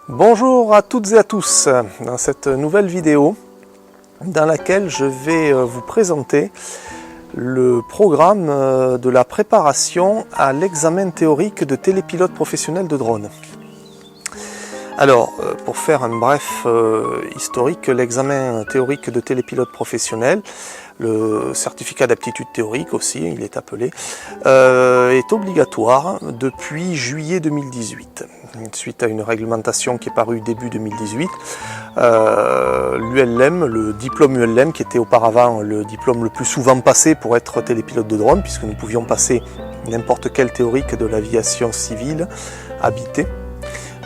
Bonjour à toutes et à tous dans cette nouvelle vidéo dans laquelle je vais vous présenter le programme de la préparation à l'examen théorique de télépilote professionnel de drone. Alors, pour faire un bref historique, l'examen théorique de télépilote professionnel, le certificat d'aptitude théorique aussi, il est appelé, est obligatoire depuis juillet 2018. Suite à une réglementation qui est parue début 2018, l'ULM, le diplôme ULM, qui était auparavant le diplôme le plus souvent passé pour être télépilote de drone, puisque nous pouvions passer n'importe quel théorique de l'aviation civile habitée,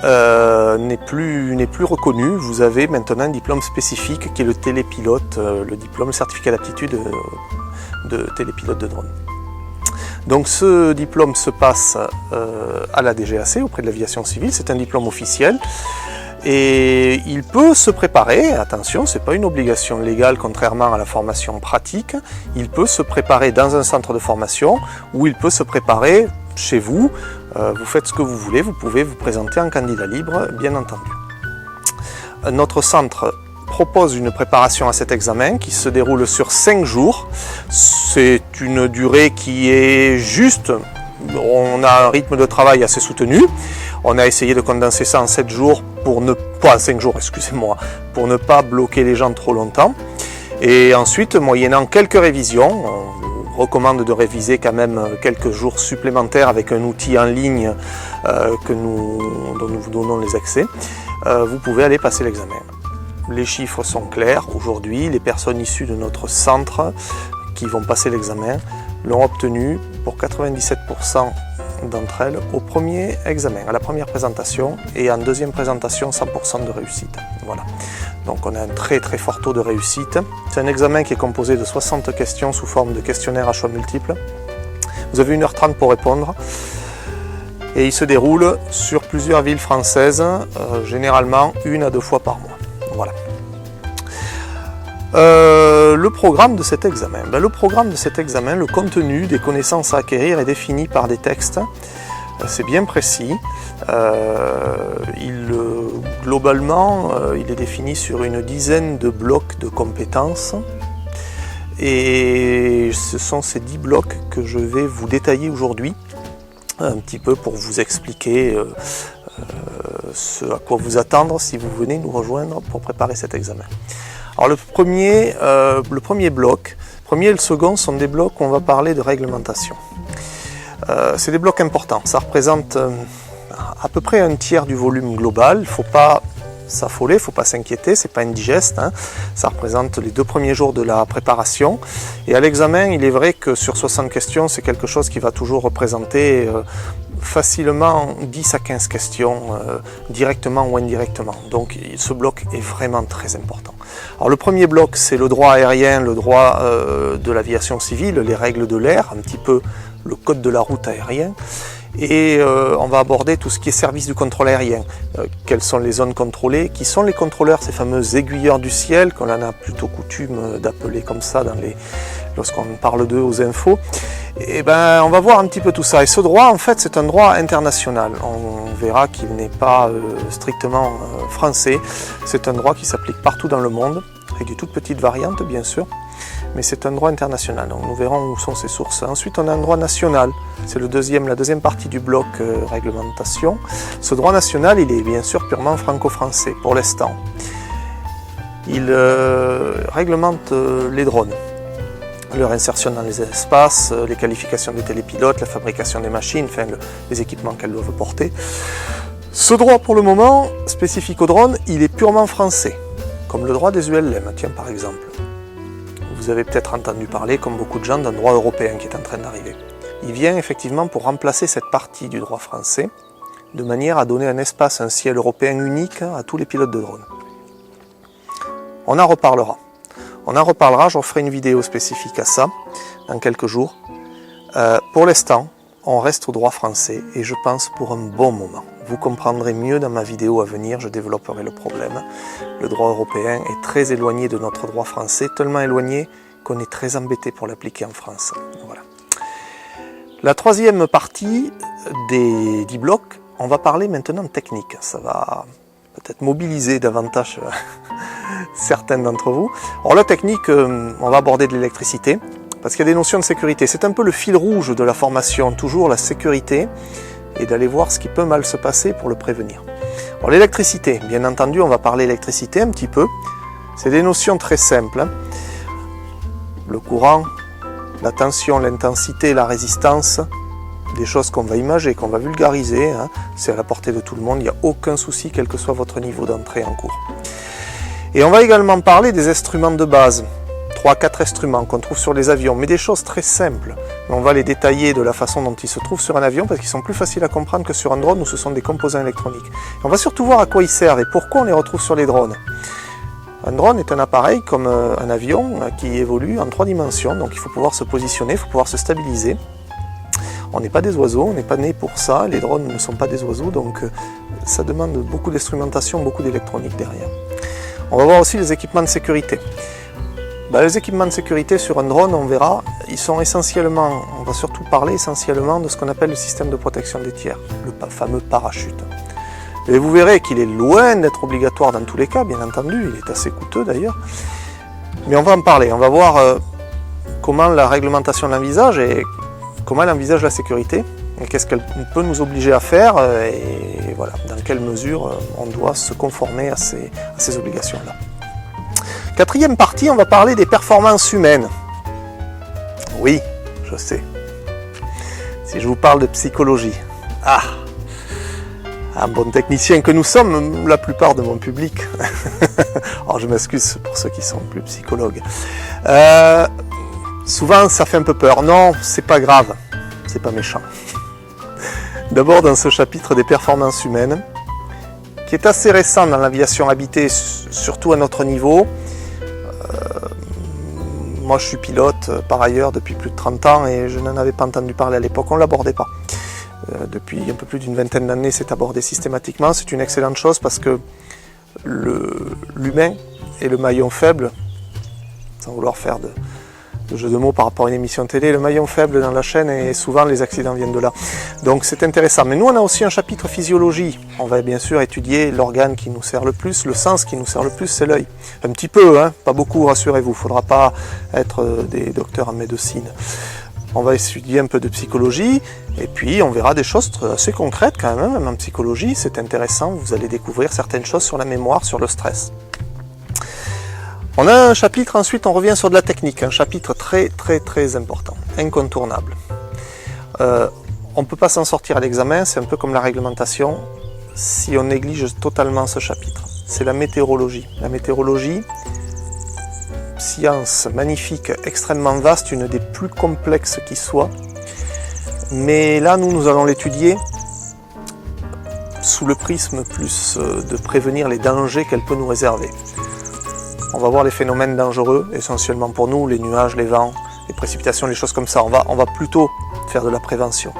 n'est plus reconnu. Vous avez maintenant un diplôme spécifique qui est le télépilote, le diplôme certificat d'aptitude de télépilote de drone. Donc ce diplôme se passe à la DGAC auprès de l'aviation civile, c'est un diplôme officiel et il peut se préparer, attention, ce n'est pas une obligation légale contrairement à la formation pratique, il peut se préparer dans un centre de formation ou il peut se préparer chez vous, vous faites ce que vous voulez, vous pouvez vous présenter en candidat libre, bien entendu. Notre centre propose une préparation à cet examen qui se déroule sur 5 jours. C'est une durée qui est juste, on a un rythme de travail assez soutenu. On a essayé de condenser ça en 7 jours pour ne pas, 5 jours, excusez-moi, pour ne pas bloquer les gens trop longtemps. Et ensuite, moyennant quelques révisions, on recommande de réviser quand même quelques jours supplémentaires avec un outil en ligne dont nous vous donnons les accès, vous pouvez aller passer l'examen. Les chiffres sont clairs aujourd'hui, les personnes issues de notre centre qui vont passer l'examen l'ont obtenu pour 97% d'entre elles au premier examen, à la première présentation, et en deuxième présentation 100% de réussite. Voilà. Donc on a un très fort taux de réussite. C'est un examen qui est composé de 60 questions sous forme de questionnaire à choix multiples. Vous avez 1h30 pour répondre. Et il se déroule sur plusieurs villes françaises, généralement 1 à 2 fois par mois. Voilà. Le programme de cet examen. Le programme de cet examen, le contenu des connaissances à acquérir est défini par des textes. C'est bien précis. Globalement, il est défini sur une dizaine de blocs de compétences. Et ce sont ces 10 blocs que je vais vous détailler aujourd'hui, un petit peu pour vous expliquer ce à quoi vous attendre si vous venez nous rejoindre pour préparer cet examen. Alors le premier bloc, le premier et le second sont des blocs où on va parler de réglementation. C'est des blocs importants, ça représente à peu près un tiers du volume global, il ne faut pas s'affoler, il ne faut pas s'inquiéter, c'est pas indigeste, hein. Ça représente les 2 premiers jours de la préparation. Et à l'examen, il est vrai que sur 60 questions, c'est quelque chose qui va toujours représenter facilement 10 à 15 questions, directement ou indirectement. Donc ce bloc est vraiment très important. Alors le premier bloc, c'est le droit aérien, le droit de l'aviation civile, les règles de l'air, un petit peu le code de la route aérien. Et on va aborder tout ce qui est service du contrôle aérien. Quelles sont les zones contrôlées, qui sont les contrôleurs, ces fameux aiguilleurs du ciel, qu'on en a plutôt coutume d'appeler comme ça lorsqu'on parle d'eux aux infos. Et on va voir un petit peu tout ça. Et ce droit, en fait, c'est un droit international. On verra qu'il n'est pas strictement français. C'est un droit qui s'applique partout dans le monde, avec des toutes petites variantes, bien sûr. Mais c'est un droit international, donc nous verrons où sont ses sources. Ensuite, on a un droit national, c'est la deuxième partie du bloc réglementation. Ce droit national, il est bien sûr purement franco-français pour l'instant. Il réglemente les drones, leur insertion dans les espaces, les qualifications des télépilotes, la fabrication des machines, enfin les équipements qu'elles doivent porter. Ce droit, pour le moment, spécifique aux drones, il est purement français, comme le droit des ULM, tiens par exemple. Vous avez peut-être entendu parler, comme beaucoup de gens, d'un droit européen qui est en train d'arriver. Il vient effectivement pour remplacer cette partie du droit français, de manière à donner un espace, un ciel européen unique à tous les pilotes de drones. On en reparlera. J'en ferai une vidéo spécifique à ça, dans quelques jours. Pour l'instant, on reste au droit français, et je pense pour un bon moment. Vous comprendrez mieux dans ma vidéo à venir, je développerai le problème. Le droit européen est très éloigné de notre droit français, tellement éloigné qu'on est très embêté pour l'appliquer en France. Voilà. La troisième partie des 10 blocs, on va parler maintenant de technique. Ça va peut-être mobiliser davantage certains d'entre vous. Alors la technique, on va aborder de l'électricité, parce qu'il y a des notions de sécurité. C'est un peu le fil rouge de la formation, toujours la sécurité, et d'aller voir ce qui peut mal se passer pour le prévenir. Alors l'électricité, bien entendu, on va parler électricité un petit peu. C'est des notions très simples. Le courant, la tension, l'intensité, la résistance, des choses qu'on va imager, qu'on va vulgariser, hein. C'est à la portée de tout le monde, il n'y a aucun souci, quel que soit votre niveau d'entrée en cours. Et on va également parler des instruments de base, 3-4 instruments qu'on trouve sur les avions, mais des choses très simples. On va les détailler de la façon dont ils se trouvent sur un avion, parce qu'ils sont plus faciles à comprendre que sur un drone où ce sont des composants électroniques. Et on va surtout voir à quoi ils servent et pourquoi on les retrouve sur les drones. Un drone est un appareil comme un avion qui évolue en 3 dimensions, donc il faut pouvoir se positionner, il faut pouvoir se stabiliser. On n'est pas des oiseaux, on n'est pas né pour ça, les drones ne sont pas des oiseaux, donc ça demande beaucoup d'instrumentation, beaucoup d'électronique derrière. On va voir aussi les équipements de sécurité. Les équipements de sécurité sur un drone, on verra, ils sont essentiellement, on va surtout parler essentiellement de ce qu'on appelle le système de protection des tiers, le fameux parachute. Et vous verrez qu'il est loin d'être obligatoire dans tous les cas, bien entendu, il est assez coûteux d'ailleurs. Mais on va en parler, on va voir comment la réglementation l'envisage et comment elle envisage la sécurité, et qu'est-ce qu'elle peut nous obliger à faire, et voilà, dans quelle mesure on doit se conformer à ces obligations-là. Quatrième partie, on va parler des performances humaines. Oui, je sais. Si je vous parle de psychologie. Un bon technicien que nous sommes, la plupart de mon public. Alors je m'excuse pour ceux qui sont plus psychologues. Souvent ça fait un peu peur. Non, c'est pas grave, c'est pas méchant. D'abord dans ce chapitre des performances humaines, qui est assez récent dans l'aviation habitée, surtout à notre niveau. Moi je suis pilote par ailleurs depuis plus de 30 ans et je n'en avais pas entendu parler à l'époque, on ne l'abordait pas. Depuis un peu plus d'une vingtaine d'années, c'est abordé systématiquement. C'est une excellente chose parce que l'humain est le maillon faible, sans vouloir faire de jeu de mots par rapport à une émission télé, le maillon faible dans la chaîne et souvent les accidents viennent de là. Donc c'est intéressant. Mais nous on a aussi un chapitre physiologie. On va bien sûr étudier l'organe qui nous sert le plus, le sens qui nous sert le plus, c'est l'œil. Un petit peu, hein, pas beaucoup, rassurez-vous, il ne faudra pas être des docteurs en médecine. On va étudier un peu de psychologie et puis on verra des choses assez concrètes quand même en psychologie. C'est intéressant, vous allez découvrir certaines choses sur la mémoire, sur le stress. On a un chapitre, ensuite on revient sur de la technique, un chapitre très important, incontournable. On ne peut pas s'en sortir à l'examen, c'est un peu comme la réglementation, si on néglige totalement ce chapitre. C'est la météorologie. La météorologie, science magnifique, extrêmement vaste, une des plus complexes qui soit. Mais là, nous allons l'étudier sous le prisme plus de prévenir les dangers qu'elle peut nous réserver. On va voir les phénomènes dangereux, essentiellement pour nous, les nuages, les vents, les précipitations, les choses comme ça. On va plutôt faire de la prévention.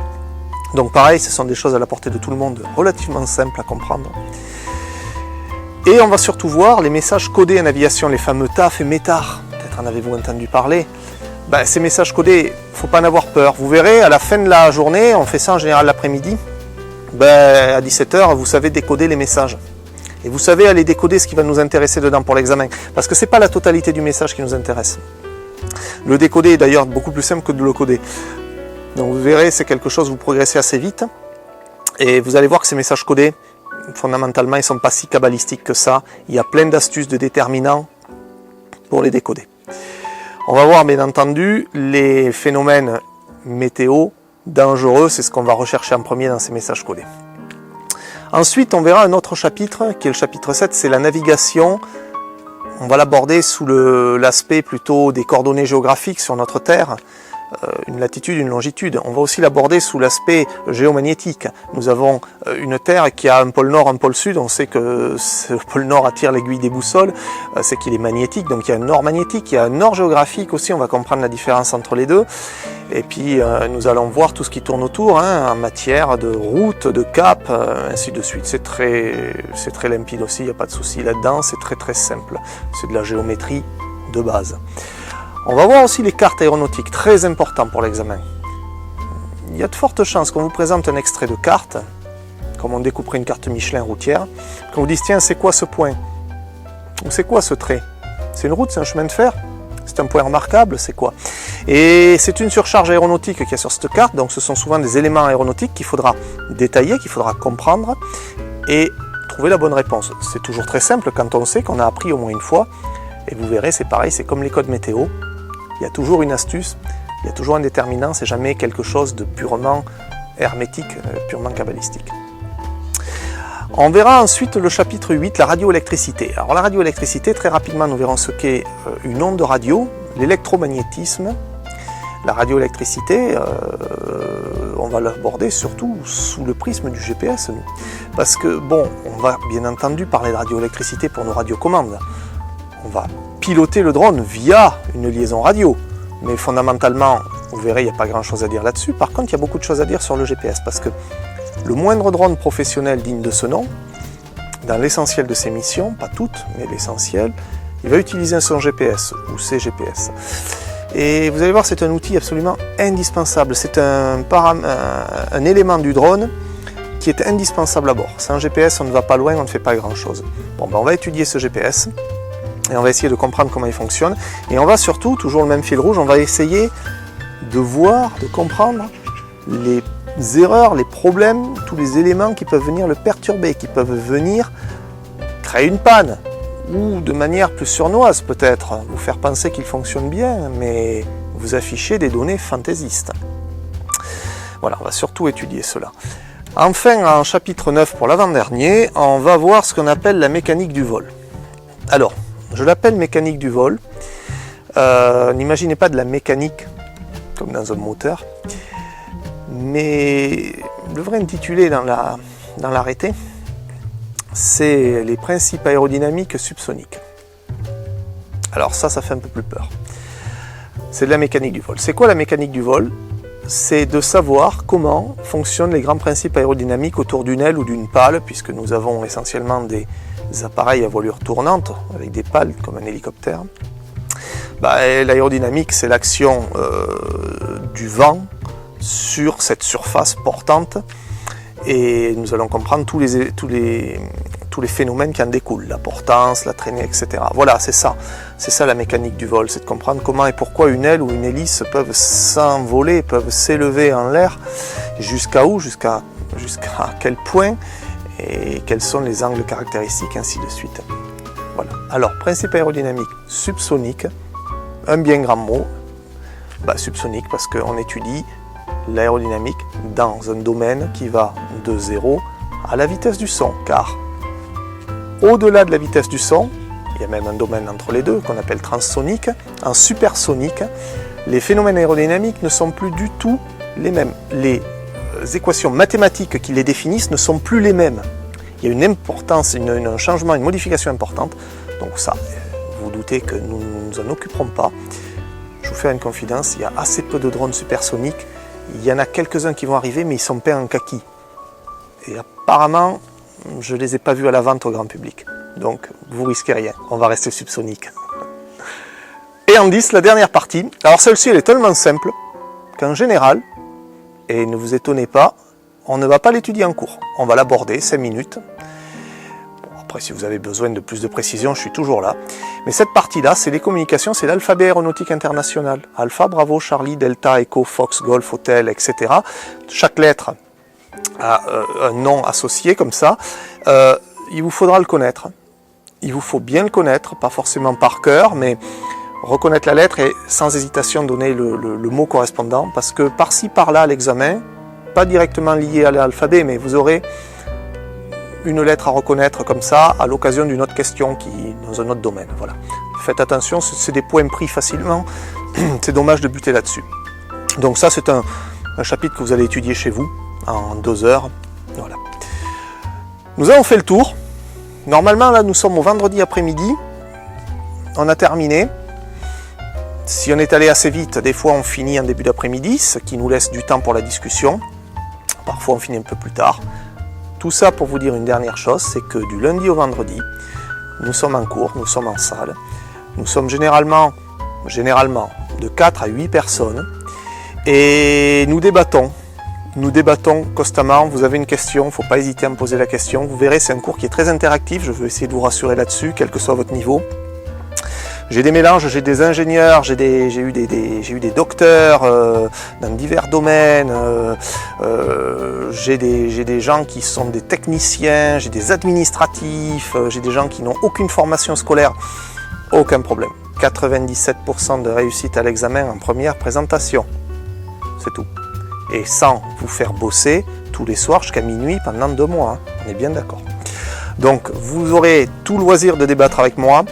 Donc pareil, ce sont des choses à la portée de tout le monde, relativement simples à comprendre. Et on va surtout voir les messages codés en aviation, les fameux TAF et METAR. Peut-être en avez-vous entendu parler. Ces messages codés, il ne faut pas en avoir peur. Vous verrez, à la fin de la journée, on fait ça en général l'après-midi, à 17h, vous savez décoder les messages. Et vous savez aller décoder ce qui va nous intéresser dedans pour l'examen. Parce que ce n'est pas la totalité du message qui nous intéresse. Le décoder est d'ailleurs beaucoup plus simple que de le coder. Donc vous verrez, c'est quelque chose, vous progressez assez vite. Et vous allez voir que ces messages codés, fondamentalement, ils ne sont pas si cabalistiques que ça. Il y a plein d'astuces de déterminants pour les décoder. On va voir bien entendu les phénomènes météo dangereux, c'est ce qu'on va rechercher en premier dans ces messages codés. Ensuite, on verra un autre chapitre, qui est le chapitre 7, c'est la navigation. On va l'aborder sous l'aspect plutôt des coordonnées géographiques sur notre Terre, une latitude, une longitude. On va aussi l'aborder sous l'aspect géomagnétique. Nous avons une Terre qui a un pôle nord, un pôle sud. On sait que le pôle nord attire l'aiguille des boussoles, c'est qu'il est magnétique, donc il y a un nord magnétique, il y a un nord géographique aussi, on va comprendre la différence entre les deux. Et puis nous allons voir tout ce qui tourne autour, en matière de route, de cap, ainsi de suite. C'est très limpide aussi, il n'y a pas de souci là-dedans, c'est très simple. C'est de la géométrie de base. On va voir aussi les cartes aéronautiques, très important pour l'examen. Il y a de fortes chances qu'on vous présente un extrait de carte, comme on découperait une carte Michelin routière, qu'on vous dise tiens, c'est quoi ce point? Ou c'est quoi ce trait? C'est une route, c'est un chemin de fer? C'est un point remarquable, c'est quoi? Et c'est une surcharge aéronautique qu'il y a sur cette carte, donc ce sont souvent des éléments aéronautiques qu'il faudra détailler, qu'il faudra comprendre et trouver la bonne réponse. C'est toujours très simple quand on sait qu'on a appris au moins une fois, et vous verrez, c'est pareil, c'est comme les codes météo, il y a toujours une astuce, il y a toujours un déterminant, c'est jamais quelque chose de purement hermétique, purement kabbalistique. On verra ensuite le chapitre 8, la radioélectricité. Alors la radioélectricité, très rapidement nous verrons ce qu'est une onde radio, l'électromagnétisme. La radioélectricité, on va l'aborder surtout sous le prisme du GPS, nous. Parce que, bon, on va bien entendu parler de radioélectricité pour nos radiocommandes. On va piloter le drone via une liaison radio. Mais fondamentalement, vous verrez, il n'y a pas grand-chose à dire là-dessus. Par contre, il y a beaucoup de choses à dire sur le GPS, parce que le moindre drone professionnel digne de ce nom, dans l'essentiel de ses missions, pas toutes, mais l'essentiel, il va utiliser son GPS ou ses GPS. Et vous allez voir, c'est un outil absolument indispensable. C'est un élément du drone qui est indispensable à bord. Sans GPS, on ne va pas loin, on ne fait pas grand-chose. Bon, ben on va étudier ce GPS et on va essayer de comprendre comment il fonctionne. Et on va surtout, toujours le même fil rouge, on va essayer de voir, de comprendre les erreurs, les problèmes, tous les éléments qui peuvent venir le perturber, qui peuvent venir créer une panne, ou de manière plus sournoise peut-être, vous faire penser qu'il fonctionne bien, mais vous afficher des données fantaisistes. Voilà, on va surtout étudier cela. Enfin, en chapitre 9 pour l'avant-dernier, on va voir ce qu'on appelle la mécanique du vol. Alors, je l'appelle mécanique du vol. N'imaginez pas de la mécanique, comme dans un moteur, mais le vrai intitulé dans l'arrêté, c'est les principes aérodynamiques subsoniques. Alors ça fait un peu plus peur. C'est de la mécanique du vol. C'est quoi la mécanique du vol? C'est de savoir comment fonctionnent les grands principes aérodynamiques autour d'une aile ou d'une pale, puisque nous avons essentiellement des appareils à voilure tournante, avec des pales comme un hélicoptère. L'aérodynamique, c'est l'action du vent sur cette surface portante, et nous allons comprendre tous les phénomènes qui en découlent, la portance, la traînée, etc. Voilà, c'est ça la mécanique du vol, c'est de comprendre comment et pourquoi une aile ou une hélice peuvent s'envoler, peuvent s'élever en l'air, jusqu'à où, jusqu'à quel point, et quels sont les angles caractéristiques, ainsi de suite. Voilà. Alors, principe aérodynamique subsonique, un bien grand mot, subsonique parce qu'on étudie l'aérodynamique dans un domaine qui va de 0 à la vitesse du son, car au-delà de la vitesse du son, il y a même un domaine entre les deux qu'on appelle transsonique. En supersonique, les phénomènes aérodynamiques ne sont plus du tout les mêmes. Les équations mathématiques qui les définissent ne sont plus les mêmes. Il y a une importance, un changement, une modification importante. Donc ça, vous vous doutez que nous ne nous en occuperons pas. Je vous fais une confidence, il y a assez peu de drones supersoniques. Il y en a quelques-uns qui vont arriver, mais ils sont peints en kaki. Et apparemment, je ne les ai pas vus à la vente au grand public. Donc, vous risquez rien. On va rester subsonique. Et en 10, la dernière partie. Alors, celle-ci, elle est tellement simple qu'en général, et ne vous étonnez pas, on ne va pas l'étudier en cours. On va l'aborder 5 minutes. Bon, après, si vous avez besoin de plus de précision, je suis toujours là. Mais cette partie-là, c'est les communications, c'est l'alphabet aéronautique international. Alpha, Bravo, Charlie, Delta, Echo, Fox, Golf, Hotel, etc. Chaque lettre a un nom associé comme ça. Il vous faudra le connaître. Il vous faut bien le connaître, pas forcément par cœur, mais reconnaître la lettre et sans hésitation donner le mot correspondant, parce que par-ci, par-là, à l'examen, pas directement lié à l'alphabet, mais vous aurez une lettre à reconnaître comme ça, à l'occasion d'une autre question qui dans un autre domaine. Voilà. Faites attention, c'est des points pris facilement, c'est dommage de buter là-dessus. Donc ça, c'est un chapitre que vous allez étudier chez vous, en 2 heures. Voilà. Nous avons fait le tour. Normalement, là, nous sommes au vendredi après-midi. On a terminé. Si on est allé assez vite, des fois on finit en début d'après-midi, ce qui nous laisse du temps pour la discussion. Parfois on finit un peu plus tard. Tout ça pour vous dire une dernière chose, c'est que du lundi au vendredi, nous sommes en cours, nous sommes en salle. Nous sommes généralement de 4 à 8 personnes et nous débattons Nous débattons constamment. Vous avez une question, il ne faut pas hésiter à me poser la question. Vous verrez, c'est un cours qui est très interactif. Je veux essayer de vous rassurer là-dessus, quel que soit votre niveau. J'ai des mélanges, j'ai des ingénieurs, j'ai eu des docteurs dans divers domaines, j'ai des gens qui sont des techniciens, j'ai des administratifs, j'ai des gens qui n'ont aucune formation scolaire, aucun problème. 97% de réussite à l'examen en première présentation, c'est tout. Et sans vous faire bosser tous les soirs jusqu'à minuit pendant 2 mois, hein. On est bien d'accord. Donc vous aurez tout loisir de débattre avec moi.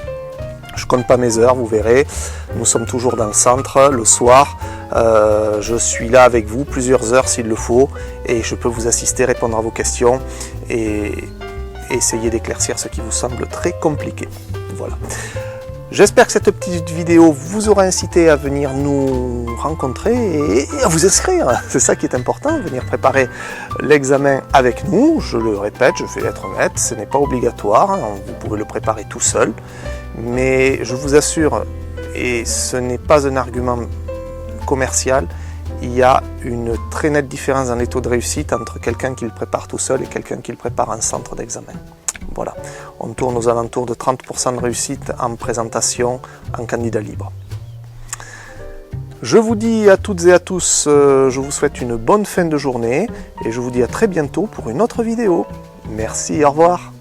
Je compte pas mes heures, vous verrez. Nous sommes toujours dans le centre le soir. Je suis là avec vous plusieurs heures s'il le faut et je peux vous assister, répondre à vos questions et essayer d'éclaircir ce qui vous semble très compliqué. Voilà. J'espère que cette petite vidéo vous aura incité à venir nous rencontrer et à vous inscrire. C'est ça qui est important, venir préparer l'examen avec nous. Je le répète, je vais être honnête, ce n'est pas obligatoire. Vous pouvez le préparer tout seul. Mais je vous assure, et ce n'est pas un argument commercial, il y a une très nette différence dans les taux de réussite entre quelqu'un qui le prépare tout seul et quelqu'un qui le prépare en centre d'examen. Voilà, on tourne aux alentours de 30% de réussite en présentation en candidat libre. Je vous dis à toutes et à tous, je vous souhaite une bonne fin de journée et je vous dis à très bientôt pour une autre vidéo. Merci, au revoir.